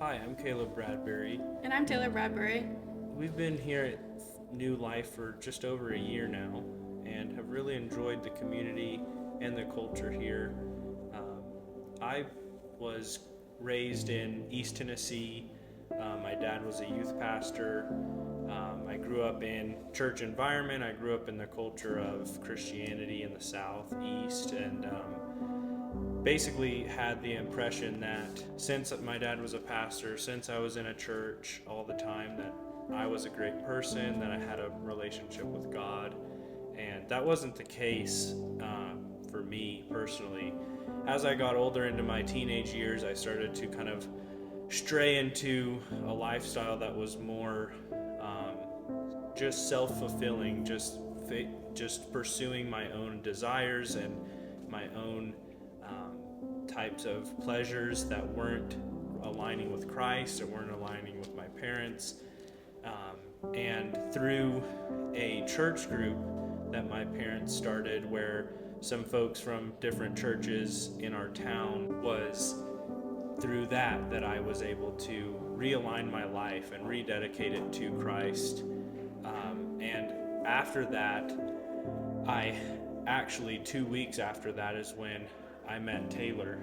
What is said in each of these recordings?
Hi, I'm Caleb Bradbury. And I'm Taylor Bradbury. We've been here at New Life for just over a year now and have really enjoyed the community and the culture here. I was raised in East Tennessee. My dad was a youth pastor. I grew up in church environment. I grew up in the culture of Christianity in the Southeast, and basically had the impression that since my dad was a pastor, since I was in a church all the time, that I was a great person, that I had a relationship with God. And that wasn't the case for me personally. As I got older into my teenage years, I started to kind of stray into a lifestyle that was more just self-fulfilling, just pursuing my own desires and my own types of pleasures that weren't aligning with Christ, or weren't aligning with my parents. And through a church group that my parents started, where some folks from different churches in our town, was through that I was able to realign my life and rededicate it to Christ. And after that, I actually 2 weeks after that is when I met Taylor,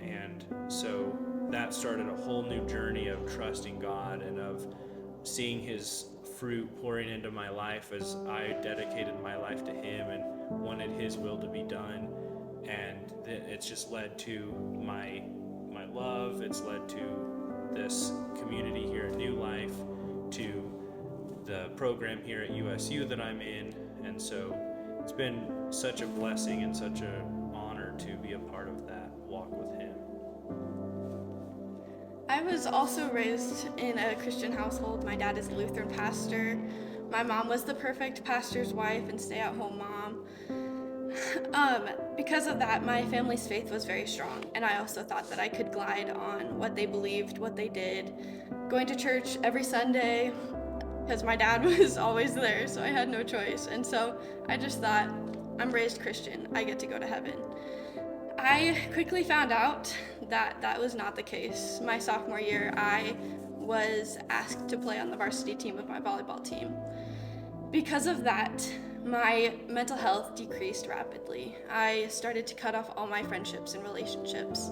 and so that started a whole new journey of trusting God and of seeing His fruit pouring into my life as I dedicated my life to Him and wanted His will to be done. And it's just led to my love. It's led to this community here at New Life, to the program here at USU that I'm in, and so it's been such a blessing and such an honor to be a part of that walk with Him. I was also raised in a Christian household. My dad is a Lutheran pastor. My mom was the perfect pastor's wife and stay-at-home mom. Because of that, my family's faith was very strong, and I also thought that I could glide on what they believed, what they did, going to church every Sunday, because my dad was always there, so I had no choice. And so I just thought, I'm raised Christian, I get to go to heaven. I quickly found out that that was not the case. My sophomore year, I was asked to play on the varsity team of my volleyball team. Because of that, my mental health decreased rapidly. I started to cut off all my friendships and relationships.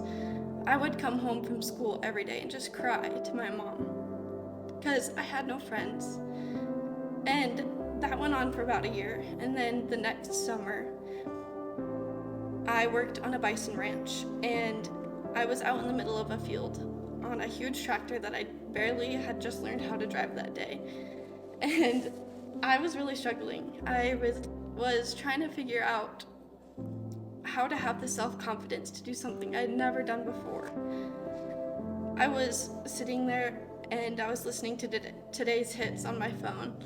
I would come home from school every day and just cry to my mom because I had no friends. And that went on for about a year. And then the next summer, I worked on a bison ranch, and I was out in the middle of a field on a huge tractor that I barely had just learned how to drive that day. And I was really struggling. I was trying to figure out how to have the self-confidence to do something I'd never done before. I was sitting there and I was listening to today's hits on my phone,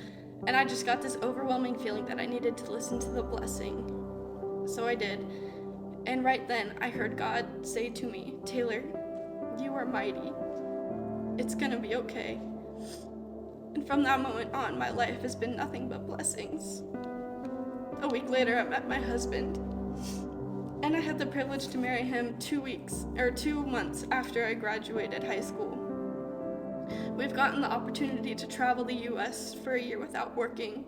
and I just got this overwhelming feeling that I needed to listen to The Blessing. So I did. And right then I heard God say to me, "Taylor, you are mighty. It's gonna be okay." And from that moment on, my life has been nothing but blessings. A week later, I met my husband, and I had the privilege to marry him 2 months after I graduated high school. We've gotten the opportunity to travel the US for a year without working.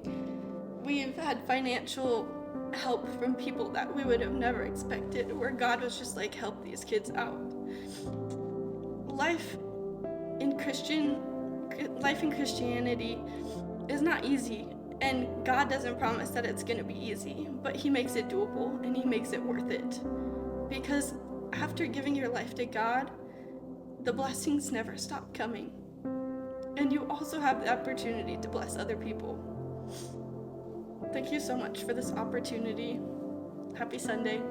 We've had financial help from people that we would have never expected, where God was just like, help these kids out. Life in Christianity is not easy, and God doesn't promise that it's going to be easy, but He makes it doable and He makes it worth it. Because after giving your life to God, the blessings never stop coming. And you also have the opportunity to bless other people. Thank you so much for this opportunity. Happy Sunday.